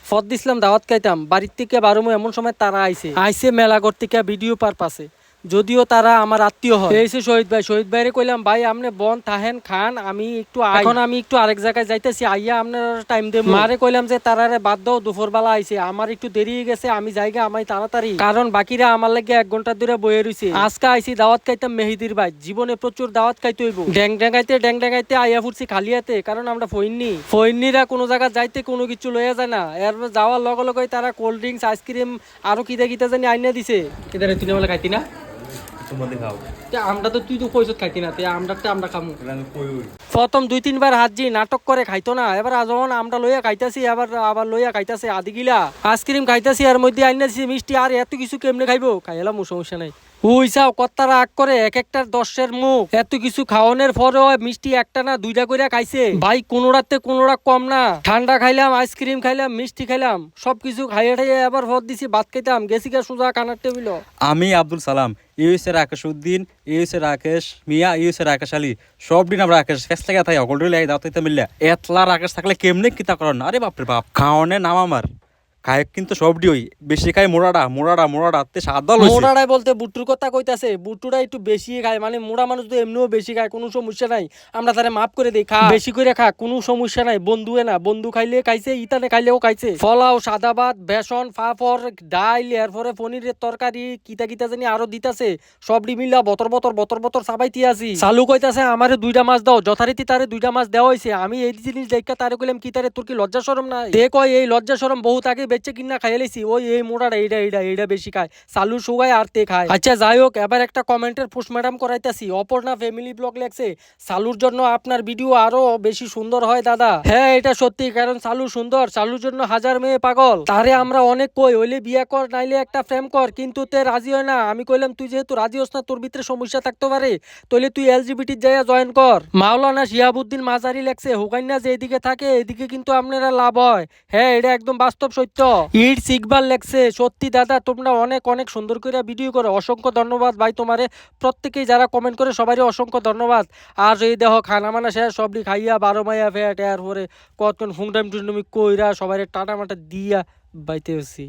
ফদ দিছিলাম দাওয়াত খাইতাম বাড়ির থেকে বারোমো এমন সময় তারা আইছে মেলা করতে ভিডিও পারপাসে, যদিও তারা আমার আত্মীয় হয়। এসে শহীদ ভাইরে কইলাম ভাই আপনি বন থাহেন খান, আমি একটু আরেক জায়গায় যাইতেছি, আইয়া আপনার টাইম দেব। মারে কইলাম যে তারারে বাদ দাও, দুপুর বেলা আইছে, আমার একটু দেরি হয়ে গেছে, আমি জায়গা আমি তাড়াতাড়ি, কারণ বাকিরা আমার লাগে 1 ঘন্টা ধরে বয়ে রইছে। আজকে আইছি দাওয়াত খাইতাম মেহেদির ভাই, জীবনে প্রচুর দাওয়াত খাইতে হইব। ড্যাং ড্যাঙ্গাইতে আইয়া ফুরছি খালিয়াতে, কারণ আমরা ফইন্নিরা কোনো জায়গা যাইতে কোনো কিছু লইয়া যায় না। এর যাওয়ার লগে লগে তারা কোল্ড ড্রিঙ্কস আইসক্রিম আরো কিতা জানি আইনা দিছে। কিদারে তুই বলে খাইতি না? আমরা তো তুই তো পয়সা খাইতি না, আমরা খামু। প্রথম 2-3 বার হাজি নাটক করে খাইতো না, এবার যখন আমরা লইয়া খাইতাছি আবার লইয়া খাইতাছে আদি গিলা আইসক্রিম খাইতাছি, এর মধ্যে আইনা দিছি মিষ্টি, আর এত কিছু কেমনে খাইবো, খাইলাম সমস্যা নাই। হুইসাও কত্তারা আগ করে এক একটার 10-এর মুখ, এত কিছু খাওয়ানোর পরেও মিষ্টি একটা না 2টা করে খাইছে ভাই, কোনোটা কম না। ঠান্ডা খাইলাম, আইসক্রিম খাইলাম, মিষ্টি খাইলাম, সবকিছু খাইয়ে ঠাইয়ে এবার ভর দিছি, ভাত খাইতাম, গেছি গা সোজা কানার টেবিল। আমি আব্দুল সালাম, ইউএসএ রাকেশ উদ্দিন, ইউএসএ রাকেশ মিয়া, ইউএসএ রাকেশ আলী, সব দিন আমরা রাকেশ ফেস লাগা থাই অকল লাই দাও তাইতে মিললে এতলা রাকেশ থাকলে কেমনে কিতা করেন? আরে বাপরে বাপ, খাওয়ানে নাম আমার খায় কিন্তু সবডি ওই বেশি খায় মোড়াটা তে সাদা লইছে। মোড়াড়াই বলতে বুট্টুর কথা কইতাছে, বুট্টুরা একটু বেশি খায়, মানে মোড়া মানুষ তো এমনিও বেশি খায়, কোনো সমস্যা নাই, আমরা তারে মাফ করে দেই, খা বেশি করে খা, কোনো সমস্যা নাই। বন্ধু খাইলে খাইছে, ইতানে খাইলেও খাইছে। ফলাও, সাদা ভাত, বেসন, পাঁপড়, ডাইল, এরপরে পনিরের তরকারি, কিতা জানি আরো দিতাছে, সবডি মিলা বতর চাবাইতে আছি। চালু কইতাছে আমারে 2টা মাছ দাও, যথারীতি তারে 2টা মাছ দেওয়া হয়েছে। আমি এই জিনিস দেখা তারে কইলাম কি তারে তোর কি লজ্জা শরম নাই? দে কয় এই লজ্জা শরম বহুত আগে বেচে কিনা খাইলেছি, ওই এই মোড়াটা এইটা বেশি খায়, চালু সুগায় আর তে খায়। আচ্ছা যাই হোক, এবার একটা কমেন্টের পোস্টম্যাডাম করাইতাছি। অপর্ণা ফ্যামিলি ব্লগ লেখছে, চালুর জন্য আপনার ভিডিও আরো বেশি সুন্দর হয় দাদা। হ্যাঁ এটা সত্যি, কারণ চালু সুন্দর, চালুর জন্য হাজার মেয়ে পাগল। তারে আমরা অনেক কই হইলে বিয়ে কর, নাইলে একটা প্রেম কর, কিন্তু তে রাজি হয় না। আমি কইলাম তুই যেহেতু রাজি হস না, তোর ভিতরে সমস্যা থাকতে পারে, তাহলে তুই এলজিবিটি যাইয়া জয়েন কর। মাওলানা শিহাবুদ্দিন মাজারি লেখছে, হুকাইনা যে এদিকে থাকে এদিকে কিন্তু আপনারা লাভ হয়। হ্যাঁ এটা একদম বাস্তব সত্য। ইটস ইকবাল লেখছে, সত্যি দাদা তোমরা অনেক সুন্দর করে ভিডিও করো, অসংখ্য ধন্যবাদ ভাই তোমারে। প্রত্যেকেই যারা কমেন্ট করে সবারই অসংখ্য ধন্যবাদ। আর এই দেহ খানা মানা শেষ, সবটি খাইয়া 12 মাইয়া ফেট, এর পরে কতক্ষণ ফুংটাম টুনটুমি কইরা সবাই টাটা মাটা দিয়া বাইতে হচ্ছি।